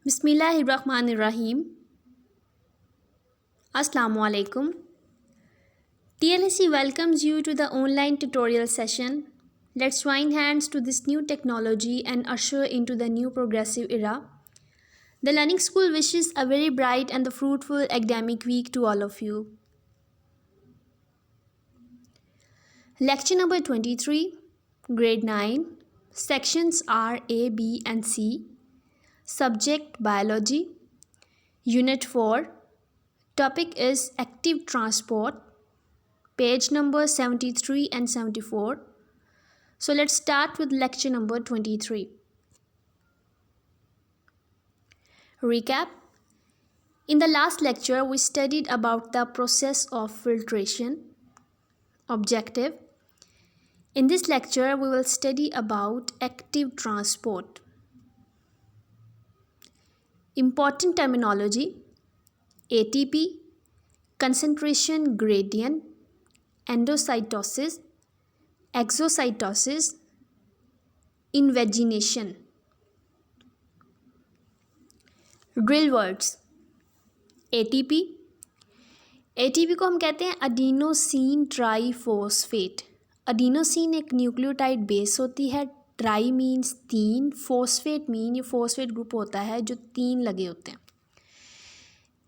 बिस्मिल्लाहिर्रहमानिर्रहीम। Assalamualaikum. TLSE welcomes you to the online tutorial session. Let's join hands to this new technology and usher into the new progressive era. The Learning School wishes a very bright and the fruitful academic week to all of you. Lecture number 23, Grade 9, Sections R, A, B and C. Subject Biology. Unit 4. Topic is Active Transport. Page number 73 and 74. So let's start with lecture number 23. Recap. In the last lecture, we studied about the process of filtration. Objective. In this lecture, we will study about active transport. Important terminology: ATP, concentration gradient, endocytosis, exocytosis, invagination. Drill words: ATP. ATP को हम कहते हैं अडीनोसिन triphosphate. अडीनोसिन एक nucleotide base होती है, try means 3, phosphate mean ये phosphate group होता है जो 3 लगे होते हैं।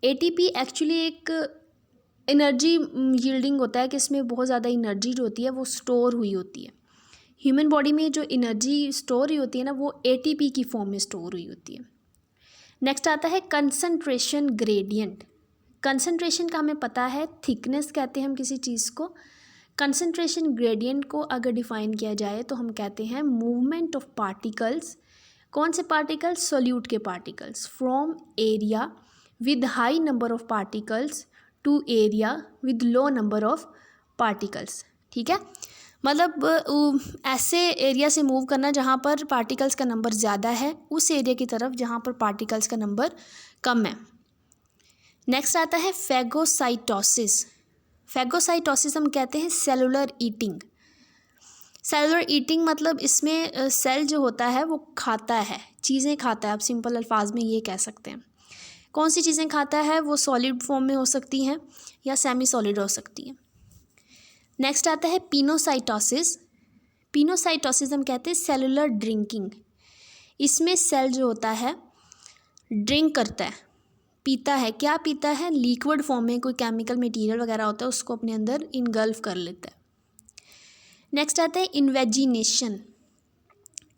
एटीपी एक्चुअली एक एनर्जी यील्डिंग होता है कि इसमें बहुत ज़्यादा एनर्जी जो होती है वो स्टोर हुई होती है। ह्यूमन बॉडी में जो एनर्जी स्टोर हुई होती है ना, वो एटीपी की फॉर्म में स्टोर हुई होती है। नेक्स्ट आता है कंसंट्रेशन ग्रेडियंट। कंसंट्रेशन का हमें पता है थिकनेस कहते हैं हम किसी चीज़ को। कंसंट्रेशन ग्रेडियंट को अगर डिफाइन किया जाए तो हम कहते हैं मूवमेंट ऑफ पार्टिकल्स। कौन से पार्टिकल्स? सोल्यूट के particles. From area with high number of particles to area with low number of particles. ठीक है, मतलब ऐसे एरिया से मूव करना जहाँ पर पार्टिकल्स का नंबर ज़्यादा है, उस एरिया की तरफ जहाँ पर पार्टिकल्स का नंबर कम है। नेक्स्ट आता है फैगोसाइटोसिस। फैगोसाइटोसिस हम कहते हैं सेलुलर ईटिंग। सेलुलर ईटिंग मतलब इसमें सेल जो होता है वो खाता है, चीज़ें खाता है। आप सिंपल अल्फाज में ये कह सकते हैं। कौन सी चीज़ें खाता है? वो सॉलिड फॉर्म में हो सकती हैं या सेमी सॉलिड हो सकती हैं। नेक्स्ट आता है पिनोसाइटोसिस। पिनोसाइटोसिस हम कहते हैं सेलुलर ड्रिंकिंग। इसमें सेल जो होता है ड्रिंक करता है, पीता है। क्या पीता है? लिक्विड फॉर्म में कोई केमिकल मटेरियल वगैरह होता है उसको अपने अंदर इनगल्फ कर लेता है। नेक्स्ट आता है इन्वेजिनेशन।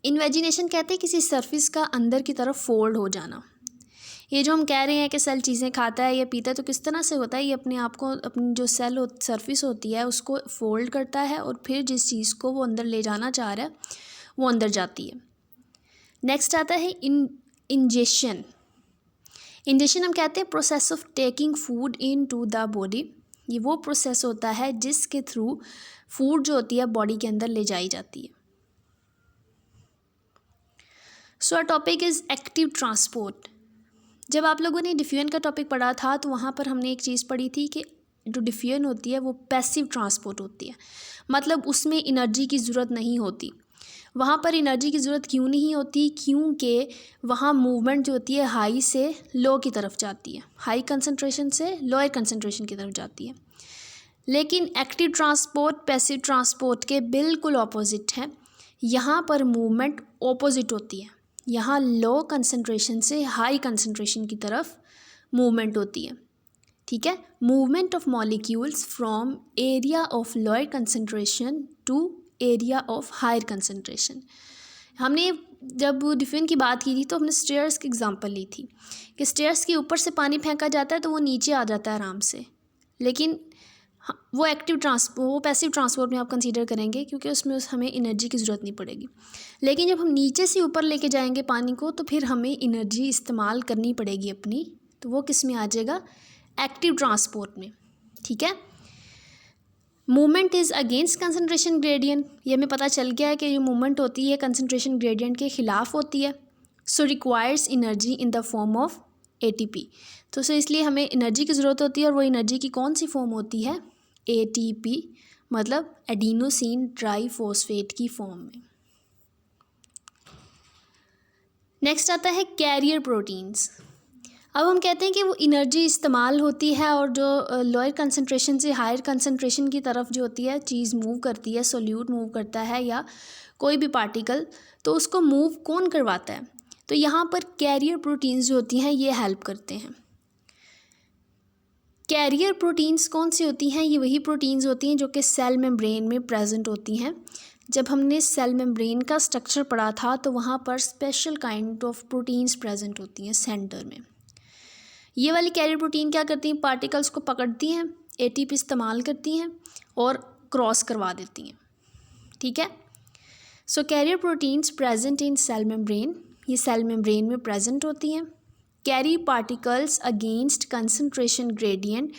इन्वेजिनेशन कहते हैं किसी सरफेस का अंदर की तरफ फोल्ड हो जाना। ये जो हम कह रहे हैं कि सेल चीज़ें खाता है या पीता है, तो किस तरह से होता है? ये अपने आप को, अपनी जो सेल सरफेस होती है उसको फोल्ड करता है और फिर जिस चीज़ को वो अंदर ले जाना चाह रहा है वो अंदर जाती है। नेक्स्ट आता है इंजेशन। इंजेशन हम कहते हैं process of taking food into the body. ये वो प्रोसेस होता है जिसके थ्रू फूड जो होती है बॉडी के अंदर ले जाई जाती है। सो टॉपिक इज़ एक्टिव ट्रांसपोर्ट। जब आप लोगों ने डिफ्यूजन का टॉपिक पढ़ा था तो वहाँ पर हमने एक चीज़ पढ़ी थी कि जो डिफ्यूजन होती है वो पैसिव ट्रांसपोर्ट होती है, मतलब उसमें एनर्जी की ज़रूरत नहीं होती। वहाँ पर एनर्जी की ज़रूरत क्यों नहीं होती? क्योंकि वहाँ मूवमेंट जो होती है हाई से लो की तरफ जाती है, हाई कंसंट्रेशन से लोअर कंसंट्रेशन की तरफ जाती है। लेकिन एक्टिव ट्रांसपोर्ट पैसिव ट्रांसपोर्ट के बिल्कुल ऑपोजिट है। यहाँ पर मूवमेंट ऑपोजिट होती है। यहाँ लो कंसंट्रेशन से हाई कंसंट्रेशन की तरफ मूवमेंट होती है। ठीक है, movement of molecules from area of lower concentration to area of higher concentration. हमने जब डिफ्यूजन की बात की थी तो हमने स्टेयर्स की एग्जांपल ली थी कि स्टेयर्स के ऊपर से पानी फेंका जाता है तो वो नीचे आ जाता है आराम से, लेकिन वो वो पैसिव ट्रांसपोर्ट में आप कंसीडर करेंगे क्योंकि उसमें हमें एनर्जी की ज़रूरत नहीं पड़ेगी। लेकिन जब हम नीचे से ऊपर लेके जाएंगे पानी को तो फिर हमें एनर्जी इस्तेमाल करनी पड़ेगी अपनी, तो वो किस में आ जाएगा? एक्टिव ट्रांसपोर्ट में। ठीक है, movement is against concentration gradient. ये हमें पता चल गया है कि जो मूवमेंट होती है कंसंट्रेशन ग्रेडियंट के ख़िलाफ़ होती है। So requires energy in the form of ATP. तो इसलिए हमें एनर्जी की ज़रूरत होती है और वो एनर्जी की कौन सी फॉर्म होती है? एटीपी, मतलब एडिनोसिन ट्राईफॉस्फेट की फॉर्म में। नेक्स्ट आता है कैरियर प्रोटीन्स। अब हम कहते हैं कि वो एनर्जी इस्तेमाल होती है और जो लोअर कंसंट्रेशन से हायर कंसंट्रेशन की तरफ जो होती है चीज़ मूव करती है, सोल्यूट मूव करता है या कोई भी पार्टिकल, तो उसको मूव कौन करवाता है? तो यहाँ पर कैरियर प्रोटीन्स जो होती हैं ये हेल्प करते हैं। कैरियर प्रोटीन्स कौन सी होती हैं? ये वही प्रोटीन्स होती हैं जो कि सेल मेम्ब्रेन में प्रेजेंट होती हैं। जब हमने सेल मेम्ब्रेन का स्ट्रक्चर पढ़ा था तो वहाँ पर special kind of proteins present होती हैं सेंटर में। ये वाली कैरियर प्रोटीन क्या करती हैं? पार्टिकल्स को पकड़ती हैं, एटीपी इस्तेमाल करती हैं और क्रॉस करवा देती हैं। ठीक है, so carrier proteins present in cell membrane, ये सेल मेम्ब्रेन में प्रेजेंट होती हैं। Carry particles against concentration gradient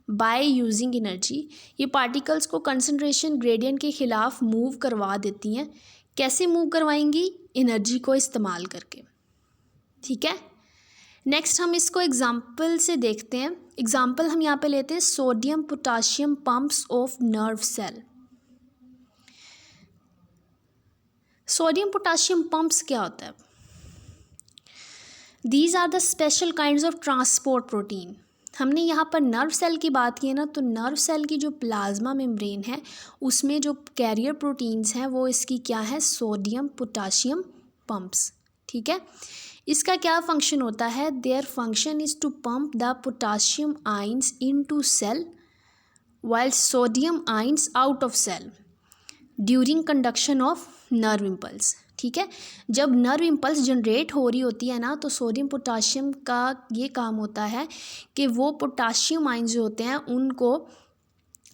by using energy, ये पार्टिकल्स को कंसंट्रेशन ग्रेडियंट के ख़िलाफ़ मूव करवा देती हैं। कैसे मूव करवाएंगी? एनर्जी को इस्तेमाल करके। ठीक है, नेक्स्ट हम इसको एग्जाम्पल से देखते हैं। एग्जाम्पल हम यहाँ पे लेते हैं sodium potassium pumps of nerve cell. Sodium potassium pumps क्या होता है? These are the special kinds of transport protein. हमने यहाँ पर नर्व सेल की बात की है ना, तो नर्व सेल की जो प्लाज्मा मेम्ब्रेन है उसमें जो कैरियर प्रोटीन्स हैं वो इसकी क्या है? Sodium potassium pumps. ठीक है, इसका क्या फंक्शन होता है? Their function is to pump the potassium ions into cell while sodium ions out of cell during conduction of nerve impulse. ठीक है, जब नर्व इम्पल्स जनरेट हो रही होती है ना, तो सोडियम पोटाशियम का ये काम होता है कि वो पोटाशियम आइंस जो होते हैं उनको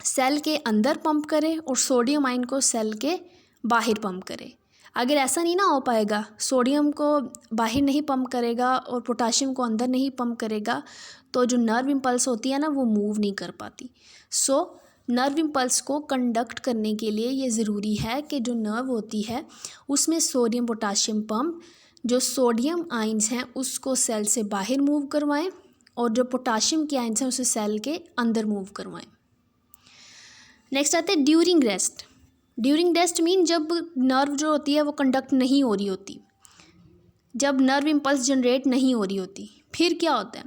सेल के अंदर पंप करे और सोडियम आइन को सेल के बाहर पंप करे। अगर ऐसा नहीं ना हो पाएगा, सोडियम को बाहर नहीं पंप करेगा और पोटाशियम को अंदर नहीं पंप करेगा, तो जो नर्व इम्पल्स होती है ना वो मूव नहीं कर पाती। सो नर्व इम्पल्स को कंडक्ट करने के लिए ये ज़रूरी है कि जो नर्व होती है उसमें सोडियम पोटाशियम पंप जो सोडियम आइंस हैं उसको सेल से बाहर मूव करवाएं और जो पोटाशियम के आइंस हैं उसे सेल के अंदर मूव करवाएं। नेक्स्ट आते हैं during rest. During rest mean जब नर्व जो होती है वो कंडक्ट नहीं हो रही होती, जब नर्व इम्पल्स जनरेट नहीं हो रही होती, फिर क्या होता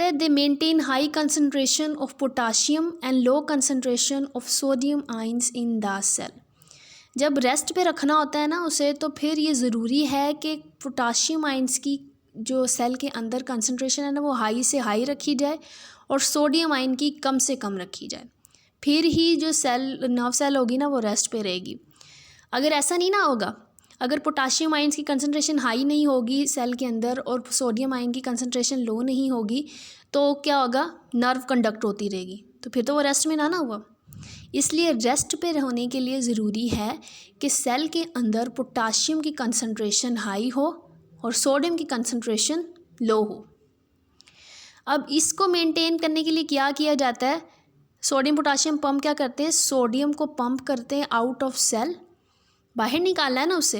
है? They maintain high concentration of potassium and low concentration of sodium ions in the cell. जब रेस्ट पे रखना होता है ना उसे, तो फिर ये ज़रूरी है कि पोटाशियम आइंस की जो सेल के अंदर कंसंट्रेशन है ना वो हाई से हाई रखी जाए और सोडियम आइन की कम से कम रखी जाए, फिर ही जो सेल नर्व सेल होगी ना वो रेस्ट पे रहेगी। अगर ऐसा नहीं ना होगा, अगर पोटाशियम आइंस की कंसंट्रेशन हाई नहीं होगी सेल के अंदर और सोडियम आइन की कंसंट्रेशन लो नहीं होगी, तो क्या होगा? नर्व कंडक्ट होती रहेगी, तो फिर तो वो रेस्ट में ना हुआ। इसलिए रेस्ट पे होने के लिए ज़रूरी है कि सेल के अंदर पोटाशियम की कंसंट्रेशन हाई हो और सोडियम की कंसंट्रेशन लो हो। अब इसको मेंटेन करने के लिए क्या किया जाता है? सोडियम पोटाशियम पंप क्या करते हैं? सोडियम को पंप करते हैं आउट ऑफ सेल, बाहर निकालना है ना उसे,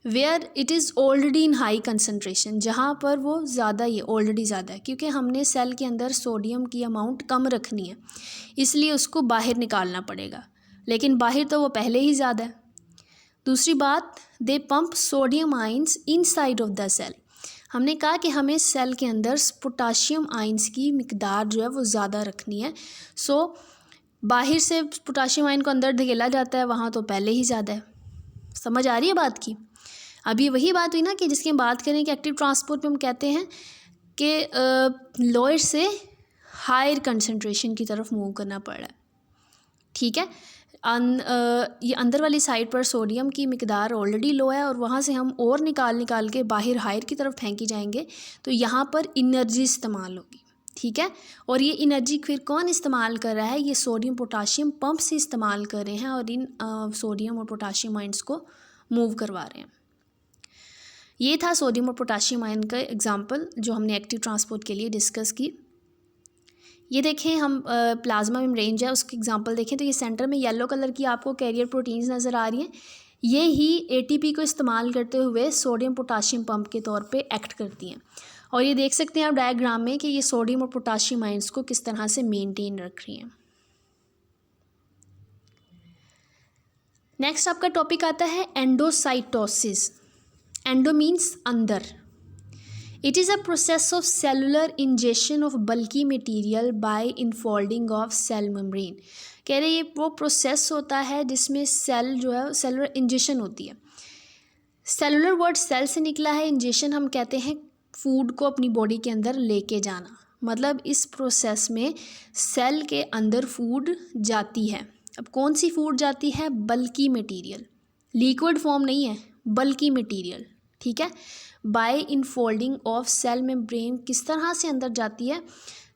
where it is already in high concentration, जहाँ पर वो ज़्यादा ही ऑलरेडी ज़्यादा है, क्योंकि हमने सेल के अंदर सोडियम की अमाउंट कम रखनी है इसलिए उसको बाहर निकालना पड़ेगा, लेकिन बाहर तो वो पहले ही ज़्यादा है। दूसरी बात, they pump sodium ions inside of the cell. हमने कहा कि हमें सेल के अंदर पोटाशियम आइंस की मिकदार जो है वो ज़्यादा रखनी है। सो बाहर से पोटाशियम आइन को अंदर धकेला जाता है, वहाँ तो पहले ही ज़्यादा है। समझ आ रही है बात की? अभी वही बात हुई ना कि जिसकी हम बात करें कि एक्टिव ट्रांसपोर्ट में हम कहते हैं कि लोअर से हायर कंसंट्रेशन की तरफ मूव करना पड़ रहा है। ठीक है, ये अंदर वाली साइड पर सोडियम की मिकदार ऑलरेडी लो है और वहाँ से हम और निकाल के बाहर हायर की तरफ फेंकी जाएंगे, तो यहाँ पर एनर्जी इस्तेमाल होगी। ठीक है, और ये एनर्जी फिर कौन इस्तेमाल कर रहा है? ये सोडियम पोटाशियम पंप से इस्तेमाल कर रहे हैं और इन सोडियम और पोटाशियम आइंस को मूव करवा रहे हैं। ये था सोडियम और पोटाशियम आयन का एग्जाम्पल जो हमने एक्टिव ट्रांसपोर्ट के लिए डिस्कस की। ये देखें, हम प्लाज्मा मेम्ब्रेन है उसकी एग्जांपल देखें तो ये सेंटर में येलो कलर की आपको कैरियर प्रोटीन्स नज़र आ रही हैं। ये ही एटीपी को इस्तेमाल करते हुए सोडियम पोटाशियम पंप के तौर पे एक्ट करती हैं। और ये देख सकते हैं आप डायग्राम में कि ये सोडियम और पोटाशियम आयंस को किस तरह से मेंटेन रख रही हैं। नेक्स्ट आपका टॉपिक आता है एंडोसाइटोसिस। एंडो मीन्स अंदर. It is a process of cellular ingestion of bulky material by infolding of cell membrane. कह रहे ये वो प्रोसेस होता है जिसमें सेल जो है सेलुलर इंजेशन होती है. सेलुलर वर्ड सेल से निकला है. इंजेशन हम कहते हैं फूड को अपनी बॉडी के अंदर लेके जाना. मतलब इस प्रोसेस में सेल के अंदर फूड जाती है. अब कौन सी फूड जाती है? बल्की मटेरियल. लिक्विड फॉर्म नहीं है, बल्की मटेरियल. ठीक है. By infolding of cell membrane. किस तरह से अंदर जाती है?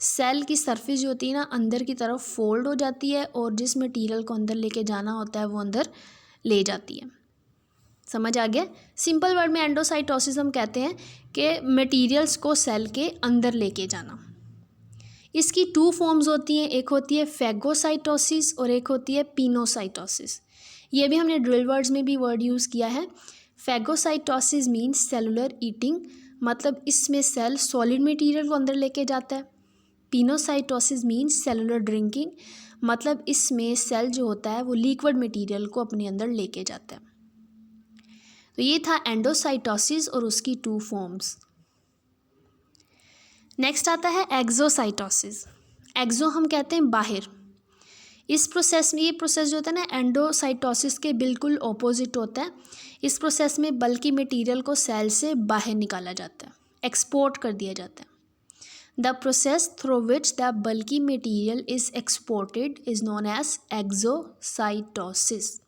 सेल की सरफेस जो होती है ना अंदर की तरफ फोल्ड हो जाती है और जिस मटेरियल को अंदर लेके जाना होता है वो अंदर ले जाती है. समझ आ गया? सिंपल वर्ड में एंडोसाइटोसिस हम कहते हैं कि मटेरियल्स को सेल के अंदर लेके जाना. इसकी 2 फॉर्म्स होती हैं. एक होती है फैगोसाइटोसिस और एक होती है पिनोसाइटोसिस. ये भी हमने ड्रिल वर्ड्स में भी वर्ड यूज़ किया है. Phagocytosis means cellular eating. मतलब इसमें सेल सॉलिड मटेरियल को अंदर लेके जाता है. Pinocytosis means cellular drinking. मतलब इसमें सेल जो होता है वो लिक्विड मटेरियल को अपने अंदर लेके जाता है. तो ये था एंडोसाइटोसिस और उसकी 2 फॉर्म्स. नेक्स्ट आता है एक्सोसाइटोसिस. एक्सो हम कहते हैं बाहर. इस प्रोसेस में ये प्रोसेस जो होता है ना एंडोसाइटोसिस के बिल्कुल ऑपोजिट होता है. इस प्रोसेस में बल्की मटेरियल को सेल से बाहर निकाला जाता है, एक्सपोर्ट कर दिया जाता है. The process through which the bulky material is exported is known as exocytosis.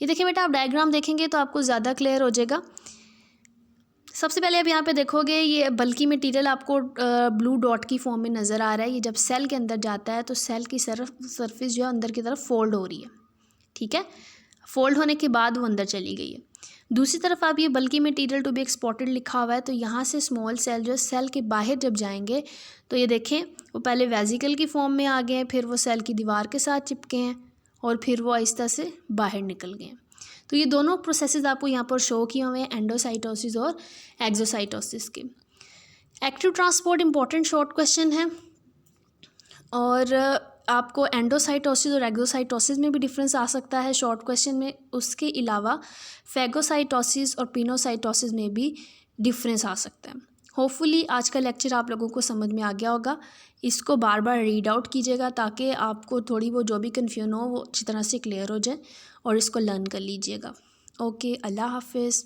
ये देखिए बेटा, आप डायग्राम देखेंगे तो आपको ज़्यादा क्लियर हो जाएगा. सबसे पहले आप यहाँ पे देखोगे ये बल्की मटेरियल आपको ब्लू डॉट की फॉर्म में नज़र आ रहा है. ये जब सेल के अंदर जाता है तो सेल की सरफेस जो है अंदर की तरफ फोल्ड हो रही है. ठीक है. फोल्ड होने के बाद वो अंदर चली गई है. दूसरी तरफ आप ये बल्की मटेरियल टू बी एक्सपोर्टेड लिखा हुआ है तो यहाँ से स्मॉल सेल जो है सेल के बाहर जब जाएंगे तो ये देखें वो पहले वेजिकल की फॉर्म में आ गए हैं, फिर वो सेल की दीवार के साथ चिपके हैं और फिर वो आहिस्ता से बाहर निकल गए हैं. तो ये दोनों प्रोसेसेस आपको यहाँ पर शो किए हुए हैं एंडोसाइटोसिस और एक्सोसाइटोसिस के. Active transport important short question है और आपको एंडोसाइटोसिस और एक्सोसाइटोसिस में भी डिफरेंस आ सकता है शॉर्ट क्वेश्चन में. उसके अलावा फैगोसाइटोसिस और पिनोसाइटोसिस में भी डिफरेंस आ सकता है. होपफुली आज का लेक्चर आप लोगों को समझ में आ गया होगा. इसको बार बार रीड आउट कीजिएगा ताकि आपको थोड़ी वो जो भी कन्फ्यूजन हो वो अच्छी तरह से क्लियर हो जाए और इसको लर्न कर लीजिएगा. ओके, अल्लाह हाफिज़.